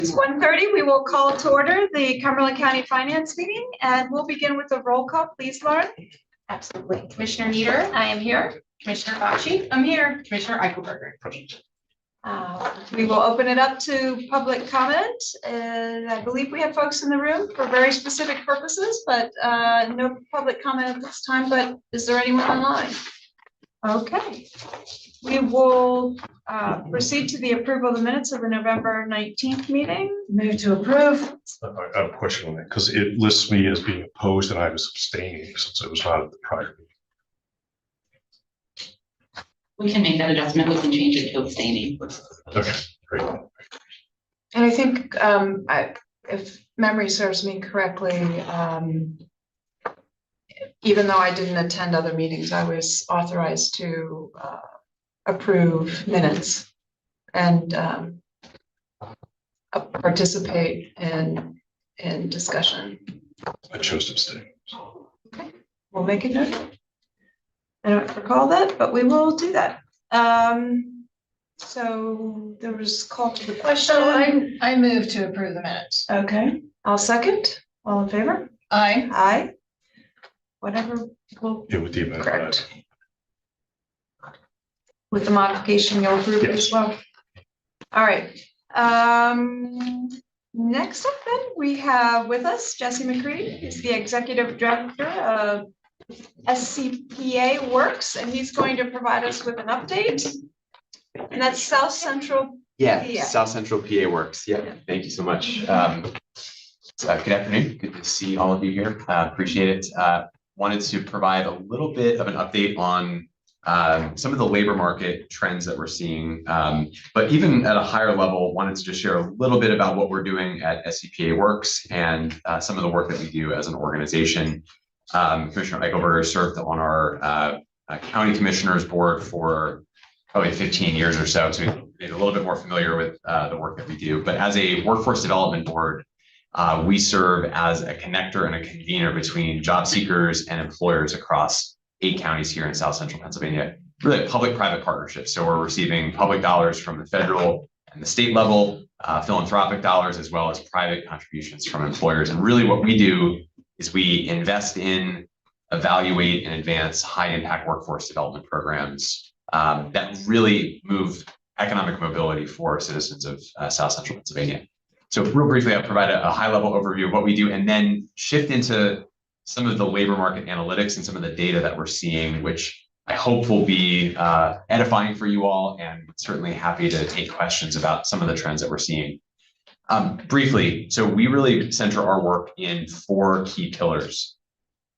It's 1:30. We will call to order the Cumberland County Finance meeting, and we'll begin with a roll call. Please, Lauren. Absolutely. Commissioner Nieder. I am here. Commissioner Bocci. I'm here. Commissioner Eichelberger. We will open it up to public comment. I believe we have folks in the room for very specific purposes, but no public comment at this time. But is there anyone online? Okay. We will proceed to the approval of the minutes of the November 19th meeting. Move to approve. I have a question on that because it lists me as being opposed and I was abstaining since it was not at the prior meeting. We can make that adjustment. We can change it to abstaining. Okay, great. And I think if memory serves me correctly, even though I didn't attend other meetings, I was authorized to approve minutes and participate in discussion. I chose to abstain. Okay, we'll make a note. I don't recall that, but we will do that. So there was call to the question. So I move to approve the minutes. Okay, I'll second. All in favor? Aye. Aye. Whatever will Yeah, with the amendment. correct. With the modification, you'll approve it as well. All right. Next up then, we have with us Jesse McCready. He's the Executive Director of SCPA Works, and he's going to provide us with an update. And that's South Central. Yeah, PA. South Central PA Works. Yeah, thank you so much. Good afternoon. Good to see all of you here. Appreciate it. Wanted to provide a little bit of an update on some of the labor market trends that we're seeing. But even at a higher level, wanted to just share a little bit about what we're doing at SCPA Works and some of the work that we do as an organization. Commissioner Eichelberger served on our county commissioners board for probably 15 years or so. So we're a little bit more familiar with the work that we do. But as a workforce development board, we serve as a connector and a convener between job seekers and employers across 8 counties here in South Central Pennsylvania, really a public-private partnership. So we're receiving public dollars from the federal and the state level, philanthropic dollars, as well as private contributions from employers. And really what we do is we invest in, evaluate, and advance high-impact workforce development programs that really move economic mobility for citizens of South Central Pennsylvania. So real briefly, I'll provide a high-level overview of what we do and then shift into some of the labor market analytics and some of the data that we're seeing, which I hope will be edifying for you all, and certainly happy to take questions about some of the trends that we're seeing. Briefly, so we really center our work in 4 key pillars: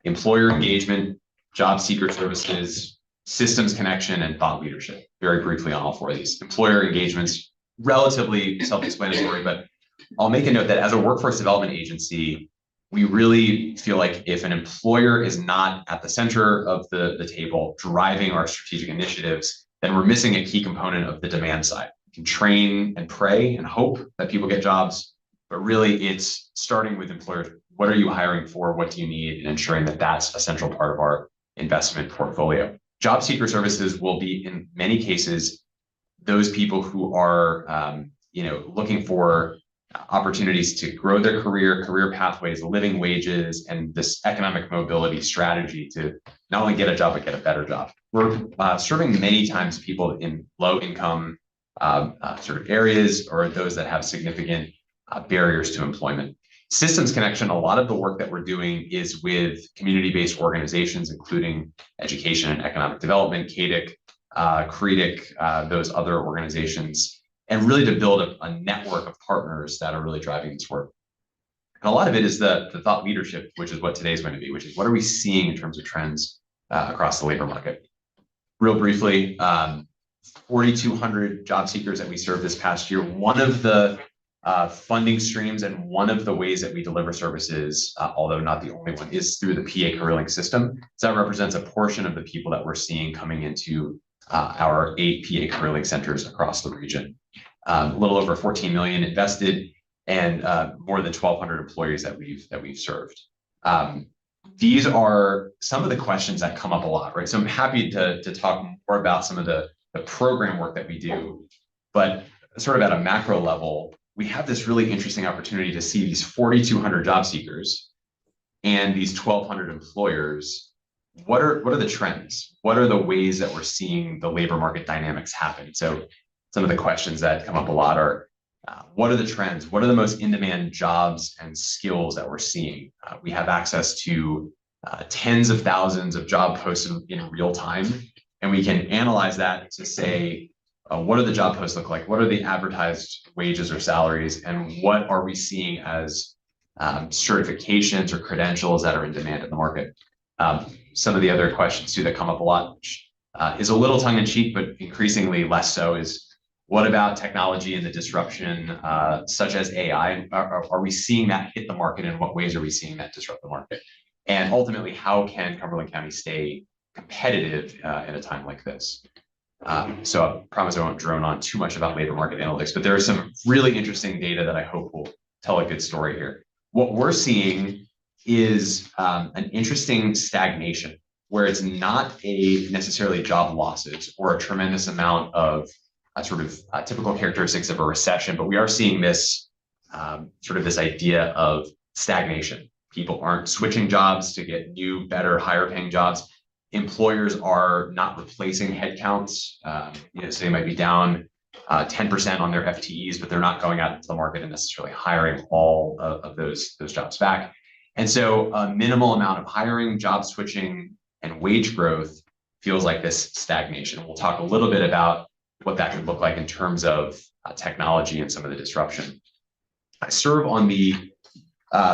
employer engagement, job seeker services, systems connection, and thought leadership. Very briefly on all 4 of these. Employer engagement's relatively self-explanatory, but I'll make a note that as a workforce development agency, we really feel like if an employer is not at the center of the table driving our strategic initiatives, then we're missing a key component of the demand side. We can train and pray and hope that people get jobs, but really it's starting with employers. What are you hiring for? What do you need? And ensuring that that's a central part of our investment portfolio. Job seeker services will be, in many cases, those people who are looking for opportunities to grow their career pathways, living wages, and this economic mobility strategy to not only get a job, but get a better job. We're serving many times people in low income sort of areas or those that have significant barriers to employment. Systems connection, a lot of the work that we're doing is with community-based organizations, including education and economic development, CADIC, CREDIC, those other organizations, and really to build a network of partners that are really driving this work. And a lot of it is the thought leadership, which is what today's going to be, which is what are we seeing in terms of trends across the labor market. Real briefly, 4,200 job seekers that we served this past year. One of the funding streams and one of the ways that we deliver services, although not the only one, is through the PA career link system. So that represents a portion of the people that we're seeing coming into our 8 PA career link centers across the region. A little over 14 million invested and more than 1,200 employees that we've served. These are some of the questions that come up a lot, right? So I'm happy to talk more about some of the program work that we do, but sort of at a macro level, we have this really interesting opportunity to see these 4,200 job seekers and these 1,200 employers. What are the trends? What are the ways that we're seeing the labor market dynamics happen? So some of the questions that come up a lot are, what are the trends? What are the most in-demand jobs and skills that we're seeing? We have access to tens of thousands of job posts in real time, and we can analyze that to say, what do the job posts look like? What are the advertised wages or salaries? And what are we seeing as certifications or credentials that are in demand in the market? Some of the other questions too that come up a lot, which is a little tongue-in-cheek, but increasingly less so, is what about technology and the disruption such as AI? Are we seeing that hit the market? In what ways are we seeing that disrupt the market? And ultimately, how can Cumberland County stay competitive in a time like this? So I promise I won't drone on too much about labor market analytics, but there is some really interesting data that I hope will tell a good story here. What we're seeing is an interesting stagnation, where it's not necessarily job losses or a tremendous amount of typical characteristics of a recession, but we are seeing this this idea of stagnation. People aren't switching jobs to get new, better, higher paying jobs. Employers are not replacing headcounts. So they might be down 10% on their FTEs, but they're not going out into the market and necessarily hiring all of those jobs back. And so a minimal amount of hiring, job switching, and wage growth feels like this stagnation. We'll talk a little bit about what that could look like in terms of technology and some of the disruption. I serve on the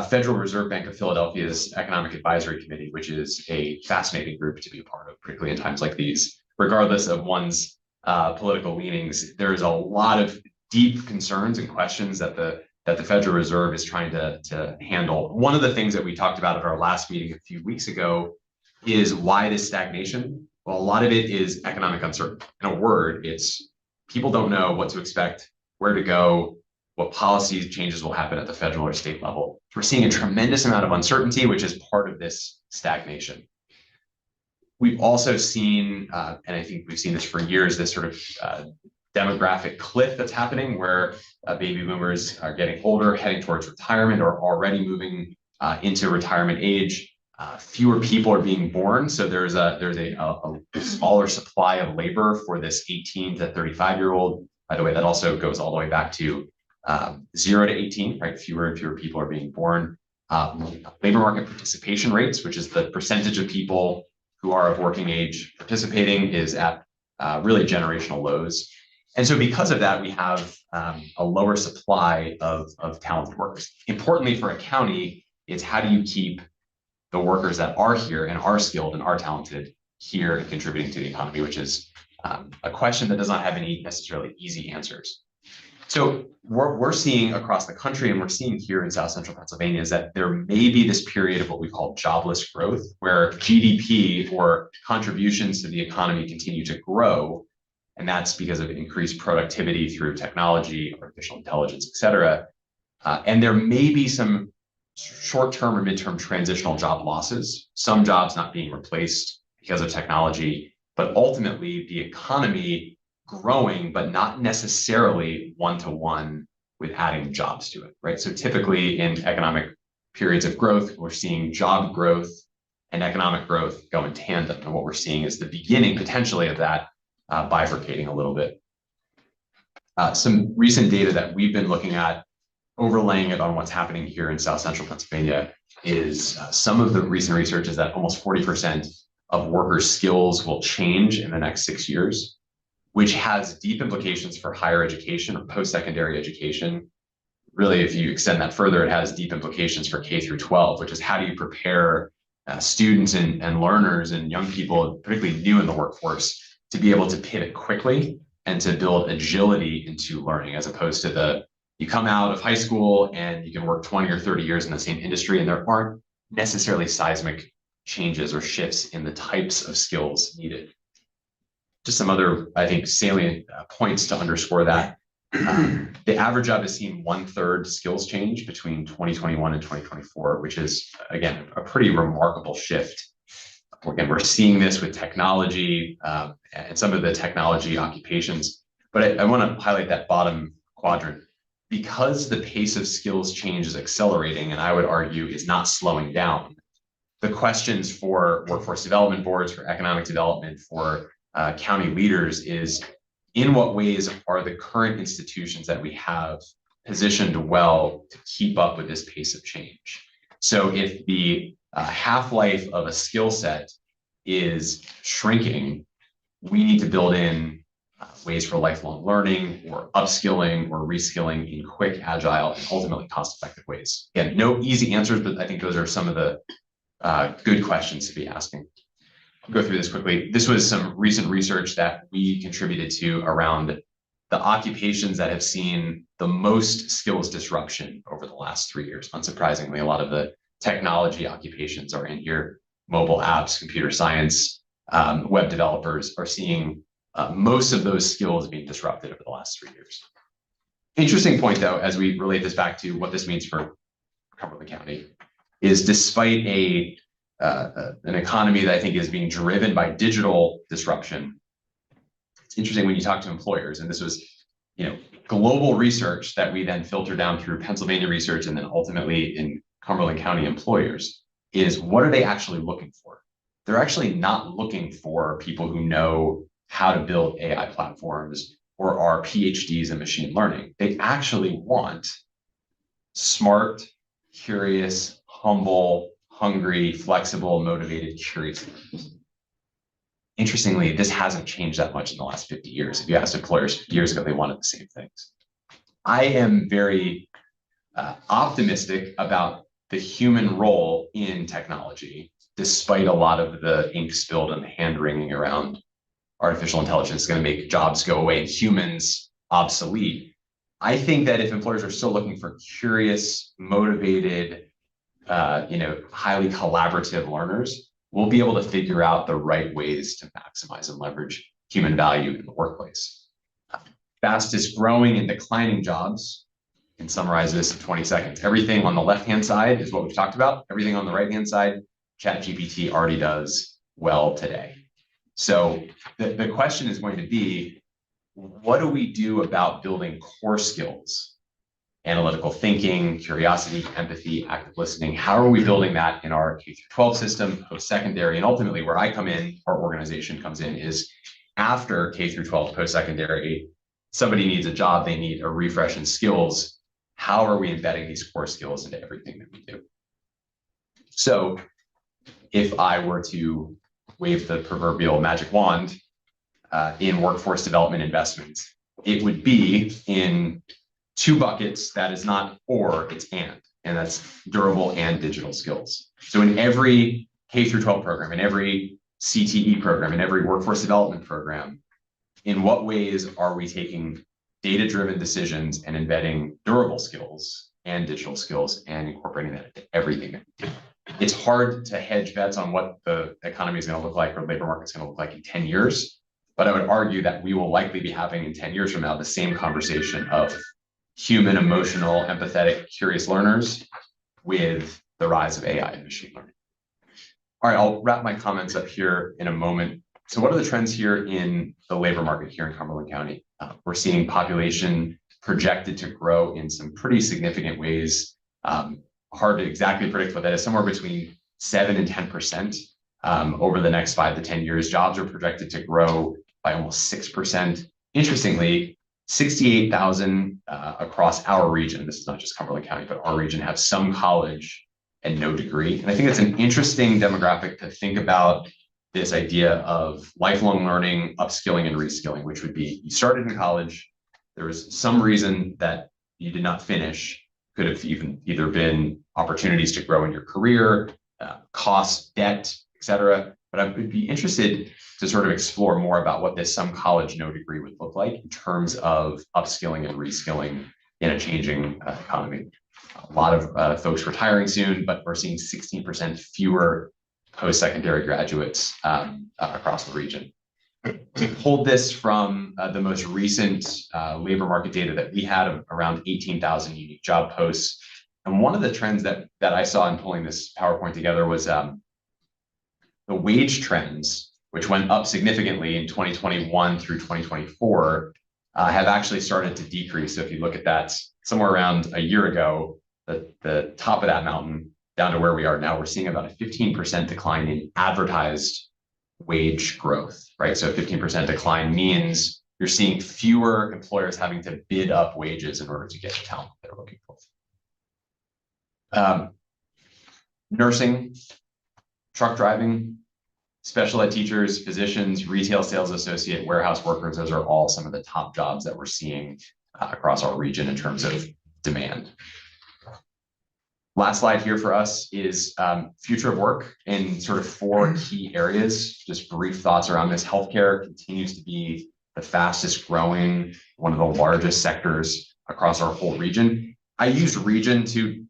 Federal Reserve Bank of Philadelphia's Economic Advisory Committee, which is a fascinating group to be a part of, particularly in times like these. Regardless of one's political leanings, there's a lot of deep concerns and questions that the Federal Reserve is trying to handle. One of the things that we talked about at our last meeting a few weeks ago is why this stagnation. Well, a lot of it is economic uncertainty. In a word, it's people don't know what to expect, where to go, what policy changes will happen at the federal or state level. So we're seeing a tremendous amount of uncertainty, which is part of this stagnation. We've also seen, and I think we've seen this for years, this sort of demographic cliff that's happening where baby boomers are getting older, heading towards retirement, or already moving into retirement age. Fewer people are being born, so there's a smaller supply of labor for this 18 to 35-year-old. By the way, that also goes all the way back to 0 to 18, right? Fewer and fewer people are being born. Labor market participation rates, which is the percentage of people who are of working age participating, is at really generational lows. And so because of that, we have a lower supply of talented workers. Importantly for a county, it's how do you keep the workers that are here and are skilled and are talented here and contributing to the economy, which is a question that does not have any necessarily easy answers. So we're seeing across the country, and we're seeing here in South Central Pennsylvania, is that there may be this period of what we call jobless growth, where GDP or contributions to the economy continue to grow. And that's because of increased productivity through technology, artificial intelligence, et cetera. And there may be some short-term or midterm transitional job losses, some jobs not being replaced because of technology, but ultimately the economy growing, but not necessarily one-to-one with adding jobs to it, right? So typically in economic periods of growth, we're seeing job growth and economic growth go in tandem. And what we're seeing is the beginning potentially of that bifurcating a little bit. Some recent data that we've been looking at, overlaying it on what's happening here in South Central Pennsylvania, is some of the recent research is that almost 40% of workers' skills will change in the next 6 years, which has deep implications for higher education or post-secondary education. Really, if you extend that further, it has deep implications for K through 12, which is how do you prepare students and learners and young people, particularly new in the workforce, to be able to pivot quickly and to build agility into learning, as opposed to you come out of high school and you can work 20 or 30 years in the same industry, and there aren't necessarily seismic changes or shifts in the types of skills needed. Just some other, I think, salient points to underscore that. The average job has seen 1/3 skills change between 2021 and 2024, which is, again, a pretty remarkable shift. Again, we're seeing this with technology and some of the technology occupations, but I want to highlight that bottom quadrant. because the pace of skills change is accelerating, and I would argue is not slowing down, the questions for workforce development boards, for economic development, for county leaders is, in what ways are the current institutions that we have positioned well to keep up with this pace of change? So if the half-life of a skill set is shrinking, we need to build in ways for lifelong learning or upskilling or reskilling in quick, agile, and ultimately cost-effective ways. Again, no easy answers, but I think those are some of the good questions to be asking. I'll go through this quickly. This was some recent research that we contributed to around the occupations that have seen the most skills disruption over the last 3 years. Unsurprisingly, a lot of the technology occupations are in here. Mobile apps, computer science, web developers are seeing most of those skills being disrupted over the last 3 years. Interesting point, though, as we relate this back to what this means for Cumberland County, is despite an economy that I think is being driven by digital disruption, it's interesting when you talk to employers, and this was, global research that we then filter down through Pennsylvania research and then ultimately in Cumberland County employers, is what are they actually looking for? They're actually not looking for people who know how to build AI platforms or are PhDs in machine learning. They actually want smart, curious, humble, hungry, flexible, motivated, curious learners. Interestingly, this hasn't changed that much in the last 50 years. If you asked employers 50 years ago, they wanted the same things. I am very optimistic about the human role in technology, despite a lot of the ink spilled and the hand-wringing around artificial intelligence is going to make jobs go away and humans obsolete. I think that if employers are still looking for curious, motivated, highly collaborative learners, we'll be able to figure out the right ways to maximize and leverage human value in the workplace. Fastest growing and declining jobs, can summarize this in 20 seconds. Everything on the left-hand side is what we've talked about. Everything on the right-hand side, ChatGPT already does well today. So the question is going to be, what do we do about building core skills? Analytical thinking, curiosity, empathy, active listening. How are we building that in our K-12 system, post-secondary, and ultimately where I come in, our organization comes in, is after K-12 post-secondary, somebody needs a job, they need a refresh in skills. How are we embedding these core skills into everything that we do? So if I were to wave the proverbial magic wand in workforce development investments, it would be in two buckets that is not or, it's and that's durable and digital skills. So in every K-12 program, in every CTE program, in every workforce development program, in what ways are we taking data-driven decisions and embedding durable skills and digital skills and incorporating that into everything that we do? It's hard to hedge bets on what the economy is going to look like or labor market is going to look like in 10 years. But I would argue that we will likely be having in 10 years from now the same conversation of human, emotional, empathetic, curious learners with the rise of AI and machine learning. All right, I'll wrap my comments up here in a moment. So what are the trends here in the labor market here in Cumberland County? We're seeing population projected to grow in some pretty significant ways. Hard to exactly predict what that is, somewhere between 7 and 10% over the next 5 to 10 years. Jobs are projected to grow by almost 6%. Interestingly, 68,000 across our region, this is not just Cumberland County, but our region, have some college and no degree. And I think it's an interesting demographic to think about this idea of lifelong learning, upskilling, and reskilling, which would be you started in college, there was some reason that you did not finish, could have either been opportunities to grow in your career, cost, debt, et cetera. But I would be interested to sort of explore more about what this some college, no degree would look like in terms of upskilling and reskilling in a changing economy. A lot of folks retiring soon, but we're seeing 16% fewer post-secondary graduates across the region. We pulled this from the most recent labor market data that we had of around 18,000 unique job posts. And one of the trends that I saw in pulling this PowerPoint together was the wage trends, which went up significantly in 2021 through 2024, have actually started to decrease. So if you look at that somewhere around a year ago, the top of that mountain down to where we are now, we're seeing about a 15% decline in advertised wage growth, right? So 15% decline means you're seeing fewer employers having to bid up wages in order to get the talent they're looking for. Nursing, truck driving, special ed teachers, physicians, retail sales associate, warehouse workers, those are all some of the top jobs that we're seeing across our region in terms of demand. Last slide here for us is future of work in sort of 4 key areas. Just brief thoughts around this. Healthcare continues to be the fastest growing, one of the largest sectors across our whole region. I use region to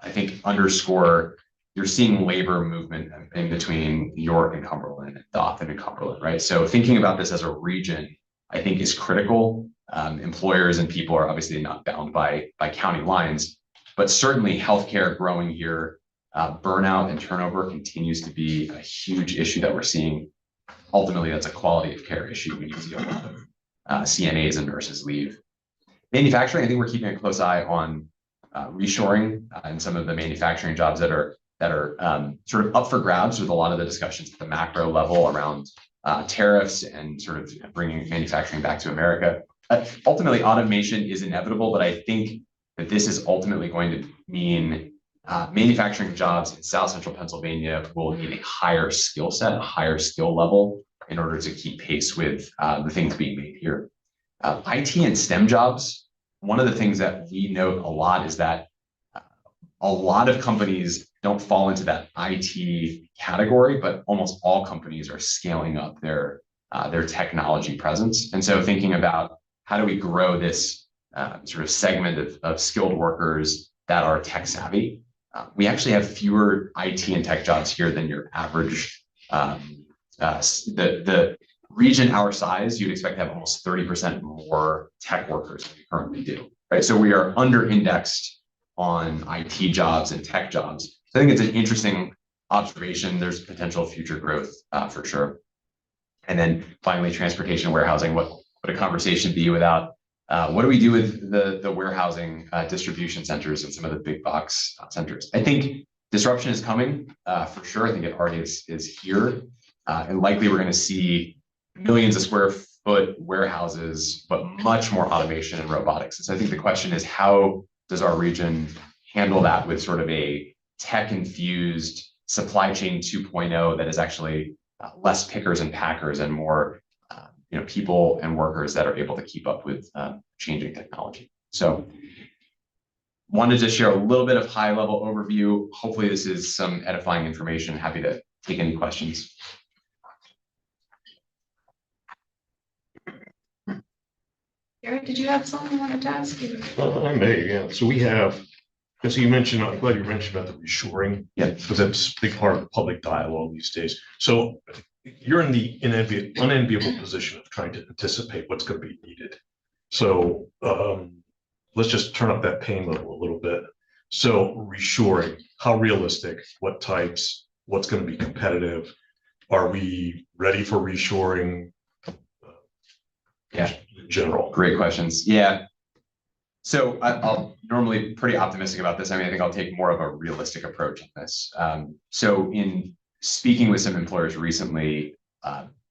I think underscore you're seeing labor movement in between York and Cumberland, Dothan and Cumberland, right? So thinking about this as a region, I think is critical. Employers and people are obviously not bound by county lines, but certainly healthcare growing here, burnout and turnover continues to be a huge issue that we're seeing. Ultimately, that's a quality of care issue when you see a lot of CNAs and nurses leave. Manufacturing, I think we're keeping a close eye on reshoring and some of the manufacturing jobs that are sort of up for grabs with a lot of the discussions at the macro level around tariffs and sort of bringing manufacturing back to America. Ultimately, automation is inevitable, but I think that this is ultimately going to mean manufacturing jobs in South Central Pennsylvania will need a higher skill set, a higher skill level in order to keep pace with the things being made here. IT and STEM jobs, one of the things that we note a lot is that a lot of companies don't fall into that IT category, but almost all companies are scaling up their technology presence. And so thinking about how do we grow this sort of segment of skilled workers that are tech savvy. We actually have fewer IT and tech jobs here than your average. The region our size, you'd expect to have almost 30% more tech workers than we currently do, right? So we are under indexed on IT jobs and tech jobs. So I think it's an interesting observation. There's potential future growth for sure. And then finally, transportation, warehousing. What would a conversation be without what do we do with the warehousing distribution centers and some of the big box centers? I think disruption is coming for sure. I think it already is here. And likely we're going to see millions of square foot warehouses, but much more automation and robotics. And so I think the question is, how does our region handle that with sort of a tech-infused supply chain 2.0 that is actually less pickers and packers and more people and workers that are able to keep up with changing technology. So wanted to share a little bit of high-level overview. Hopefully this is some edifying information. Happy to take any questions. Gary, did you have something you wanted to ask? I may, yeah. So we have, so you mentioned, I'm glad you mentioned about the reshoring. Yeah. Because that's a big part of the public dialogue these days. So you're in the unenviable position of trying to anticipate what's going to be needed. So let's just turn up that pain level a little bit. So reshoring, how realistic, what types, what's going to be competitive? Are we ready for reshoring? Yeah. In general. Great questions. Yeah. So I'll normally pretty optimistic about this. I mean, I think I'll take more of a realistic approach on this. So in speaking with some employers recently,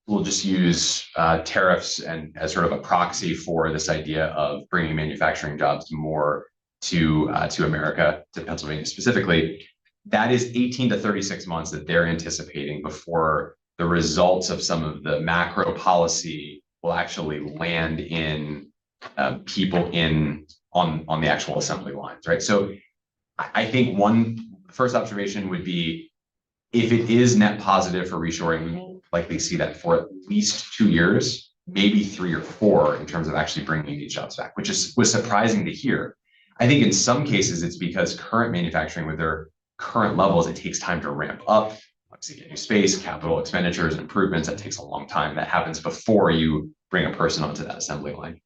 we'll just use tariffs and as sort of a proxy for this idea of bringing manufacturing jobs more to America, to Pennsylvania specifically. That is 18 to 36 months that they're anticipating before the results of some of the macro policy will actually land in people on the actual assembly lines, right? So I think the first observation would be, if it is net positive for reshoring, we will likely see that for at least 2 years, maybe 3 or 4 in terms of actually bringing these jobs back, which was surprising to hear. I think in some cases it's because current manufacturing with their current levels, it takes time to ramp up. Obviously, get new space, capital expenditures, and improvements, that takes a long time. That happens before you bring a person onto that assembly line.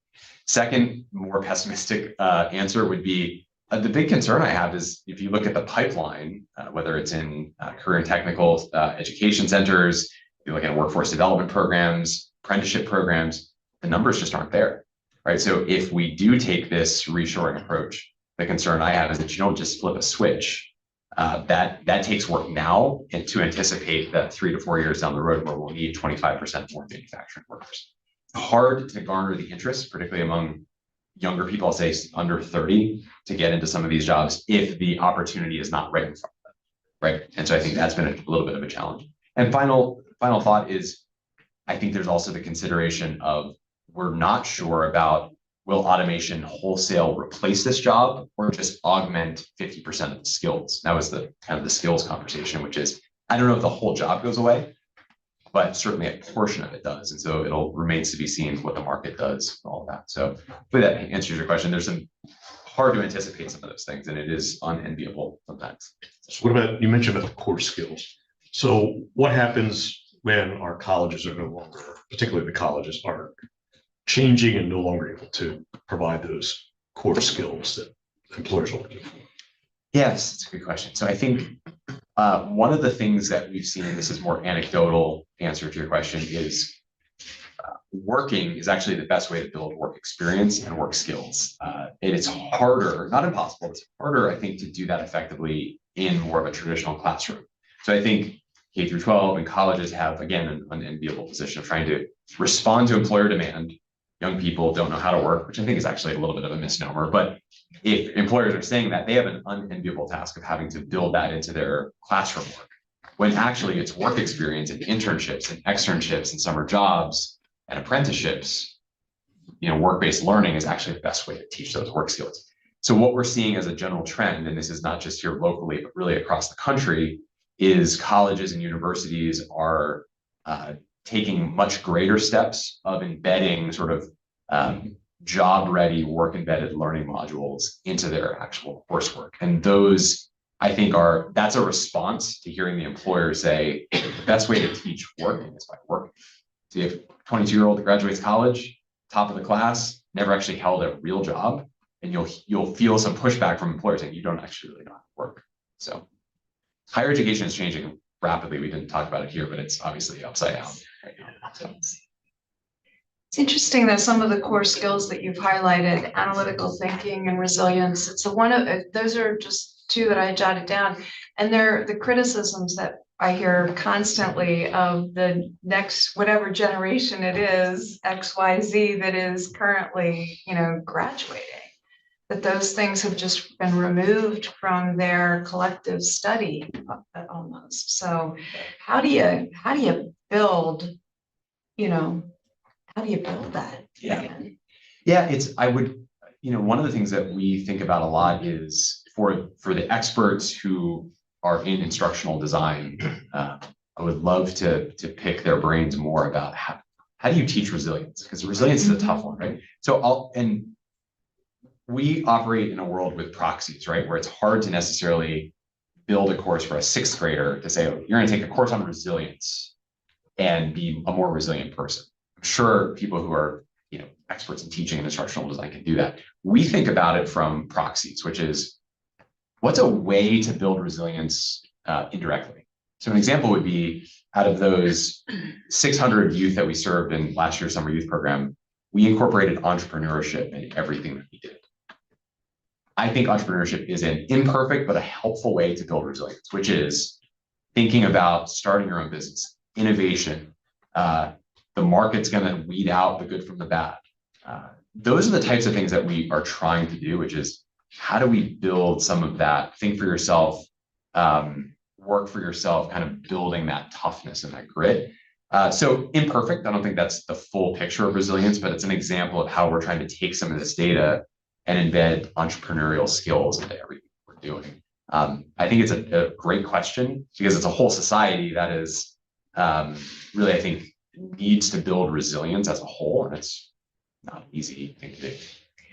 Second, more pessimistic answer would be, the big concern I have is if you look at the pipeline, whether it's in career and technical education centers, you look at workforce development programs, apprenticeship programs, the numbers just aren't there. right? So if we do take this reshoring approach, the concern I have is that you don't just flip a switch. That takes work now and to anticipate that 3 to 4 years down the road where we'll need 25% more manufacturing workers. Hard to garner the interest, particularly among younger people, I'll say under 30, to get into some of these jobs if the opportunity is not right in front of them, right? And so I think that's been a little bit of a challenge. And final thought is, I think there's also the consideration of we're not sure about will automation wholesale replace this job or just augment 50% of the skills? That was the kind of the skills conversation, which is, I don't know if the whole job goes away, but certainly a portion of it does. And so it'll remains to be seen what the market does, all of that. So hopefully that answers your question. There's some hard to anticipate some of those things, and it is unenviable sometimes. So what about, you mentioned about the core skills. So what happens when our colleges are no longer, particularly the colleges, are changing and no longer able to provide those core skills that employers are looking for? Yes, it's a good question. So I think one of the things that we've seen, and this is more anecdotal answer to your question, is working is actually the best way to build work experience and work skills. And it's harder, not impossible, it's harder, I think, to do that effectively in more of a traditional classroom. So I think K through 12 and colleges have, again, an unenviable position of trying to respond to employer demand. Young people don't know how to work, which I think is actually a little bit of a misnomer. But if employers are saying that, they have an unenviable task of having to build that into their classroom work, when actually it's work experience and internships and externships and summer jobs and apprenticeships. Work-based learning is actually the best way to teach those work skills. So what we're seeing as a general trend, and this is not just here locally, but really across the country, is colleges and universities are taking much greater steps of embedding sort of job-ready, work-embedded learning modules into their actual coursework. And those, I think, that's a response to hearing the employer say, the best way to teach working is by working. So you have a 22-year-old that graduates college, top of the class, never actually held a real job, and you'll feel some pushback from employers saying you don't actually really know how to work. So higher education is changing rapidly. We didn't talk about it here, but it's obviously upside down right now. So. It's interesting that some of the core skills that you've highlighted, analytical thinking and resilience, those are just two that I jotted down. And they're the criticisms that I hear constantly of the next, whatever generation it is, XYZ, that is currently, graduating. That those things have just been removed from their collective study almost. So how do you build, how do you build that? Yeah, one of the things that we think about a lot is for the experts who are in instructional design, I would love to pick their brains more about how do you teach resilience? Because resilience is a tough one, right? And we operate in a world with proxies, right? Where it's hard to necessarily build a course for a sixth grader to say, you're going to take a course on resilience and be a more resilient person. I'm sure people who are, experts in teaching and instructional design can do that. We think about it from proxies, which is what's a way to build resilience indirectly. So an example would be out of those 600 youth that we served in last year's summer youth program, we incorporated entrepreneurship in everything that we did. I think entrepreneurship is an imperfect but a helpful way to build resilience, which is thinking about starting your own business, innovation. The market's going to weed out the good from the bad. Those are the types of things that we are trying to do, which is how do we build some of that, think for yourself, work for yourself, kind of building that toughness and that grit. So imperfect, I don't think that's the full picture of resilience, but it's an example of how we're trying to take some of this data and embed entrepreneurial skills into everything we're doing. I think it's a great question because it's a whole society that is really, I think, needs to build resilience as a whole, and it's not an easy thing to do.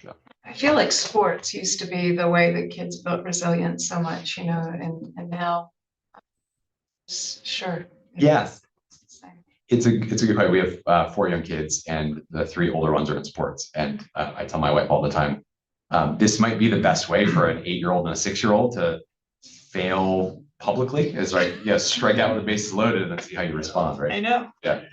So. I feel like sports used to be the way that kids built resilience so much, and now, sure. Yes. It's a good point. We have 4 young kids, and the 3 older ones are in sports. And I tell my wife all the time, this might be the best way for an 8-year-old and a 6-year-old to fail publicly. Is strike out with the bases loaded and then see how you respond. Right? I know. Yeah.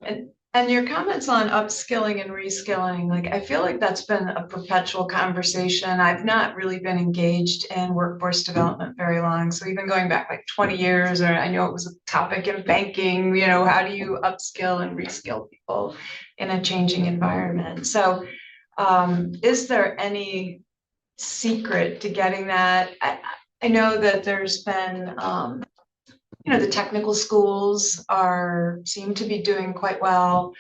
And And your comments on upskilling and reskilling, like, I feel like that's been a perpetual conversation. I've not really been engaged in workforce development very long. So even going back like 20 years, or I know it was a topic in banking, how do you upskill and reskill people in a changing environment? So is there any secret to getting that? I know that there's been, the technical schools seem to be doing quite well.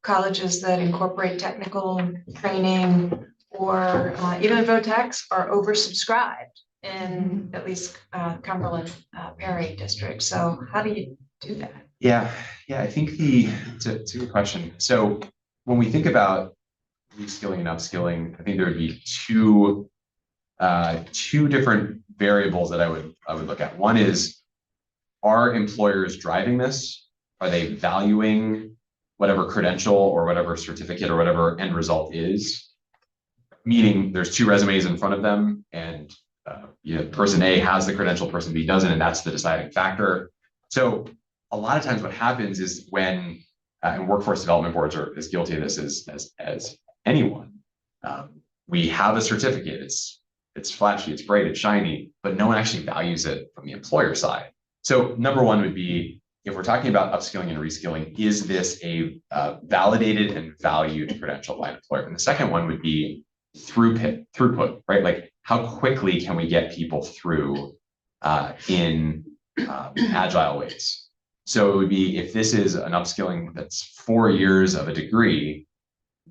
Colleges that incorporate technical training or even VOTEX are oversubscribed in at least Cumberland, Perry district. So how do you do that? Yeah, I think it's a good question. So when we think about reskilling and upskilling, I think there would be two different variables that I would look at. One is, are employers driving this? Are they valuing whatever credential or whatever certificate or whatever end result is? Meaning there's two resumes in front of them, and person A has the credential, person B doesn't, and that's the deciding factor. So a lot of times what happens is when, and workforce development boards are as guilty of this as anyone, we have a certificate, it's flashy, it's bright, it's shiny, but no one actually values it from the employer side. So number one would be, if we're talking about upskilling and reskilling, is this a validated and valued credential by an employer? And the second one would be throughput, right? Like, how quickly can we get people through in agile ways? So it would be, if this is an upskilling that's 4 years of a degree,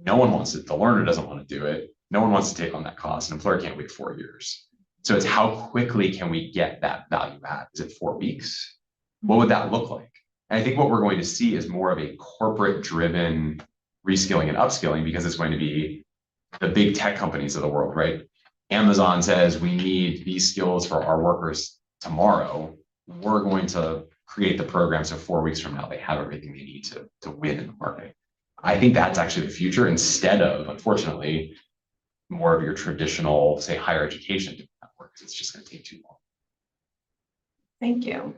no one wants it. The learner doesn't want to do it. No one wants to take on that cost. An employer can't wait 4 years. So it's how quickly can we get that value add? Is it 4 weeks? What would that look like? And I think what we're going to see is more of a corporate-driven reskilling and upskilling, because it's going to be the big tech companies of the world, right? Amazon says we need these skills for our workers tomorrow. We're going to create the program so 4 weeks from now they have everything they need to win in the market. I think that's actually the future, instead of, unfortunately, more of your traditional, say, higher education network, because it's just going to take too long. Thank you.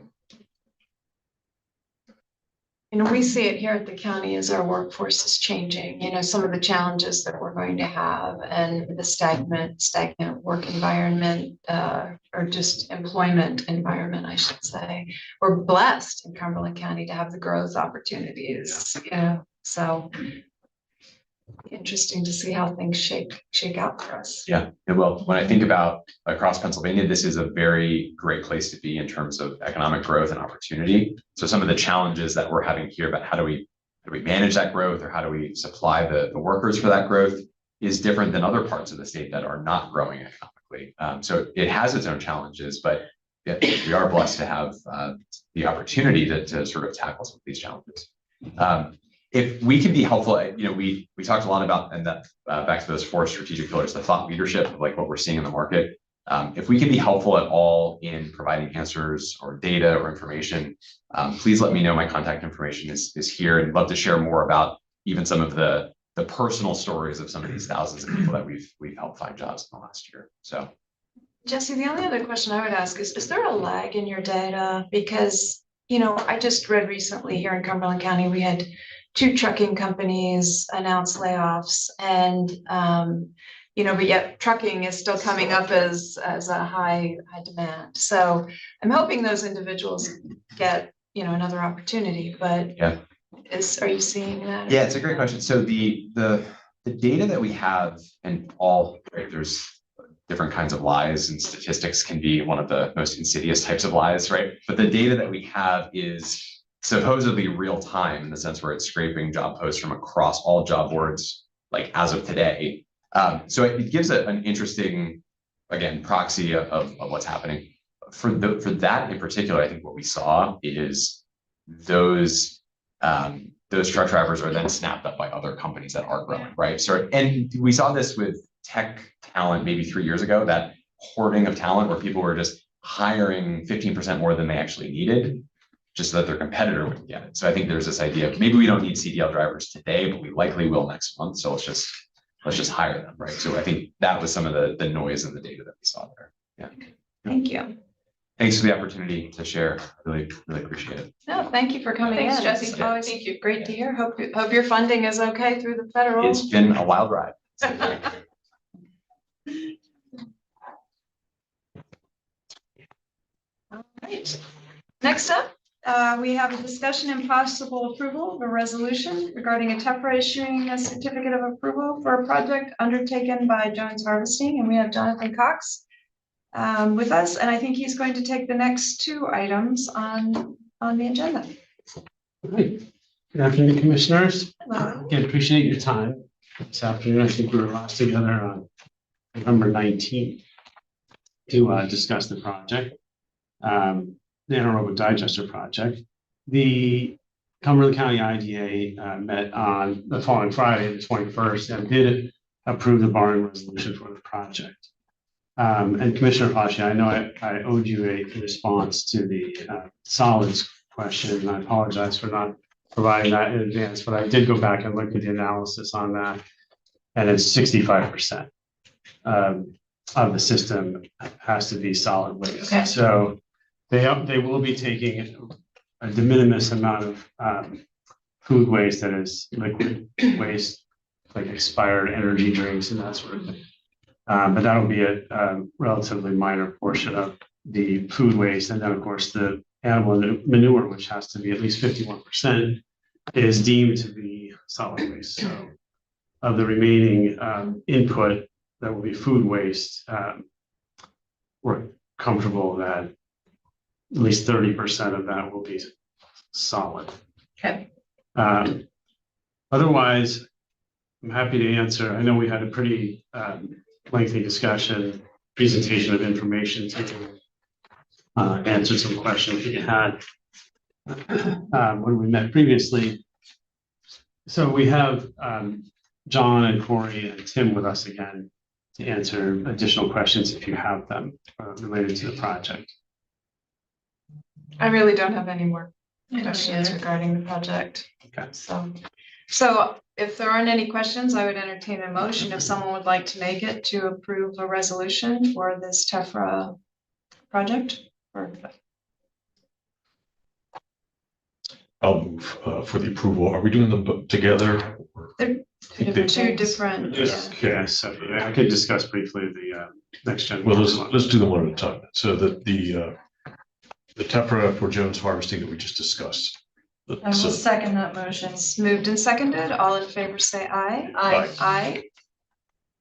We see it here at the county as our workforce is changing. Some of the challenges that we're going to have, and the stagnant work environment, or just employment environment, I should say. We're blessed in Cumberland County to have the growth opportunities. So interesting to see how things shake out for us. Yeah, it will. When I think about across Pennsylvania, this is a very great place to be in terms of economic growth and opportunity. So some of the challenges that we're having here about how do we manage that growth, or how do we supply the workers for that growth, is different than other parts of the state that are not growing economically. So it has its own challenges, but we are blessed to have the opportunity to sort of tackle some of these challenges. If we can be helpful, we talked a lot about, and that back to those 4 strategic pillars, the thought leadership of like what we're seeing in the market. If we can be helpful at all in providing answers or data or information, please let me know. My contact information is here, and love to share more about even some of the personal stories of some of these thousands of people that we've helped find jobs in the last year. So, Jesse, the only other question I would ask is there a lag in your data? Because, I just read recently here in Cumberland County, we had 2 trucking companies announce layoffs, and but yet trucking is still coming up as a high demand. So I'm hoping those individuals get another opportunity. But yeah, are you seeing that? Yeah, it's a great question. So the data that we have, and there's different kinds of lies, and statistics can be one of the most insidious types of lies, right? But the data that we have is supposedly real time, in the sense where it's scraping job posts from across all job boards, like as of today. So it gives an interesting, again, proxy of what's happening. For that in particular, I think what we saw is those truck drivers are then snapped up by other companies that are growing, right? So, and we saw this with tech talent maybe 3 years ago, that hoarding of talent where people were just hiring 15% more than they actually needed, just so that their competitor wouldn't get it. So I think there's this idea of maybe we don't need CDL drivers today, but we likely will next month. So let's just hire them, right? So I think that was some of the noise in the data that we saw there. Yeah. Thank you. Thanks for the opportunity to share. Really appreciate it. No, thank you for coming in. Thanks, Jesse. It's always great to hear. Hope your funding is okay through the federal. It's been a wild ride. All right. Next up, we have a discussion and possible approval of a resolution regarding a TEFRA issuing a certificate of approval for a project undertaken by Jones Harvesting, and we have Jonathan Cox with us, and I think he's going to take the next two items on the agenda. Right. Good afternoon, commissioners. Hello. Again, appreciate your time this afternoon. I think we were last together on November 19th to discuss the project, the anaerobic digester project. The Cumberland County IDA met on the following Friday, the 21st, and did approve the borrowing resolution for the project. And Commissioner Fashi, I know I owed you a response to the solids question, and I apologize for not providing that in advance, but I did go back and look at the analysis on that, and it's 65% of the system has to be solid waste. Okay. So they will be taking a de minimis amount of food waste that is liquid waste, like expired energy drinks and that sort of thing. But that'll be a relatively minor portion of the food waste. And then, of course, the animal manure, which has to be at least 51%, is deemed to be solid waste. So of the remaining input that will be food waste, we're comfortable that at least 30% of that will be solid. Okay. Otherwise, I'm happy to answer. I know we had a pretty lengthy discussion, presentation of information, answered some questions that you had when we met previously. So we have John and Corey and Tim with us again to answer additional questions if you have them related to the project. I really don't have any more I don't questions either. regarding the project. Okay. So if there aren't any questions, I would entertain a motion if someone would like to make it to approve a resolution for this TEFRA project. Or I'll move for the approval. Are we doing them together? They're two different. Yeah, so I could discuss briefly the next gen. Well, let's do them one at a time. So that the TEFRA for Jones Harvesting that we just discussed. I will So- second that motion. It's moved and seconded. All in favor, say aye. Aye. Aye.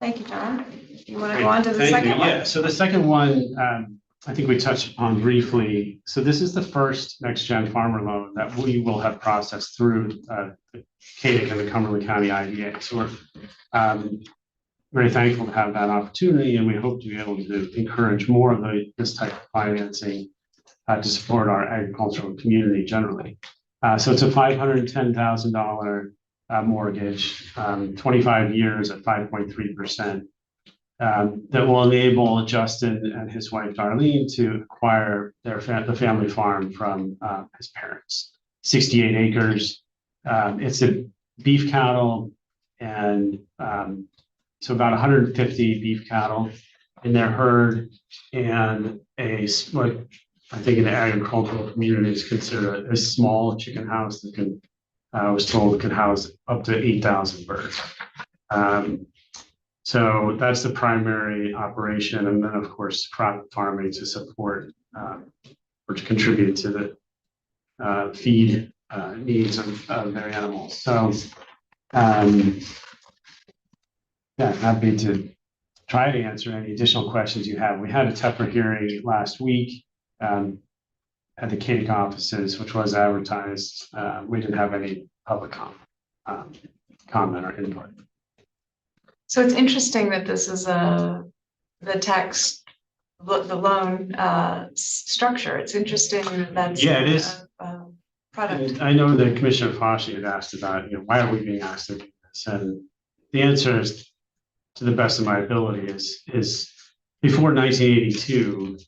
Thank you, John. You want to go on to the Thank you. second one? Yeah, so the second one, I think we touched upon briefly. So this is the first next gen farmer loan that we will have processed through the CADIC and the Cumberland County IDA. So we're very thankful to have that opportunity, and we hope to be able to encourage more of this type of financing to support our agricultural community generally. So it's a $510,000 mortgage, 25 years at 5.3%. That will enable Justin and his wife Darlene to acquire the family farm from his parents. 68 acres. It's a beef cattle, and so about 150 beef cattle in their herd, and what I think in the agricultural community is considered a small chicken house that can, I was told, can house up to 8,000 birds. So that's the primary operation, and then of course crop farming to support or to contribute to the feed needs of their animals. So yeah, happy to try to answer any additional questions you have. We had a TEFRA hearing last week at the CADIC offices, which was advertised. We didn't have any public comment or input. So it's interesting that this is the loan structure. It's interesting that that's Yeah, it is. Product. And I know that Commissioner Fashi had asked about, why are we being asked to do this? And the answer is, to the best of my ability, is before 1982,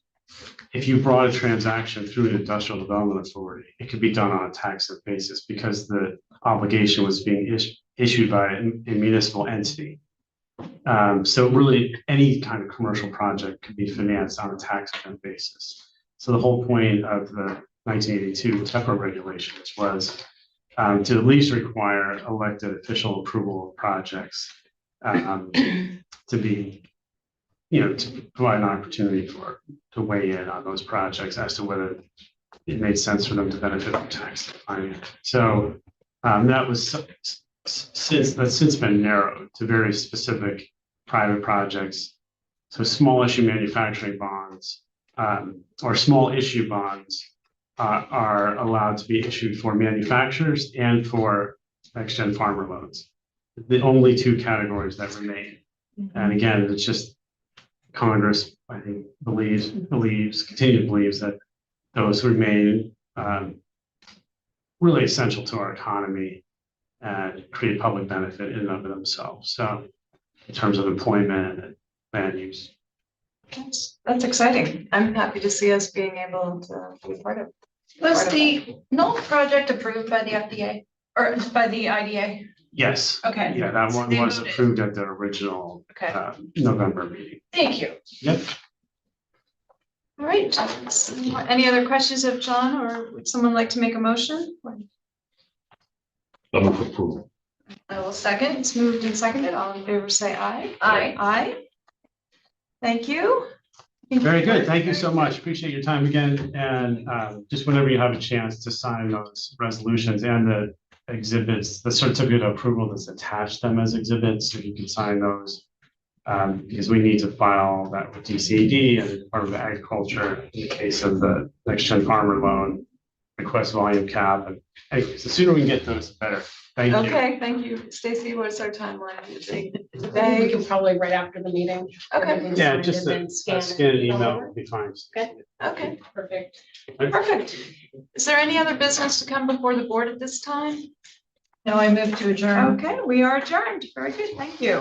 if you brought a transaction through an industrial development authority, it could be done on a tax basis because the obligation was being issued by a municipal entity. So really any kind of commercial project could be financed on a tax basis. So the whole point of the 1982 TEPA regulations was to at least require elected official approval of projects to be, to provide an opportunity to weigh in on those projects as to whether it made sense for them to benefit from tax declining. So that was that's since been narrowed to very specific private projects. So small issue manufacturing bonds or small issue bonds are allowed to be issued for manufacturers and for next-gen farmer loans. The only two categories that remain. And again, it's just Congress, I think, continues to believes that those remain really essential to our economy and create public benefit in and of themselves. So in terms of employment and land use. That's exciting. I'm happy to see us being able to be part of it. Was the Knoll project approved by the FDA or by the IDA? Yes. Okay. Yeah, that one They was moved it. approved at the original Okay. November meeting. Thank you. Yep. All right. Any other questions of John, or would someone like to make a motion? I move approval. I will second. It's moved and seconded. All in favor, say aye. Aye. Aye. Thank you. Very good. Thank you so much. Appreciate your time again. And just whenever you have a chance to sign those resolutions and the exhibits, the certificate of approval that's attached them as exhibits, if you can sign those. Because we need to file that with DCAD and the Department of Agriculture in the case of the next gen farmer loan request volume cap. And anyways, the sooner we can get those, the better. Thank you. Okay, thank you. Stacy, what's our timeline? I think we can probably right after the meeting. Okay. Everything's Yeah, signed just and a then scan scan and email over. will be fine. Okay, Perfect. perfect. Is there any other business to come before the board at this time? No, I move to adjourn. Okay, we are adjourned. Very good. Thank you.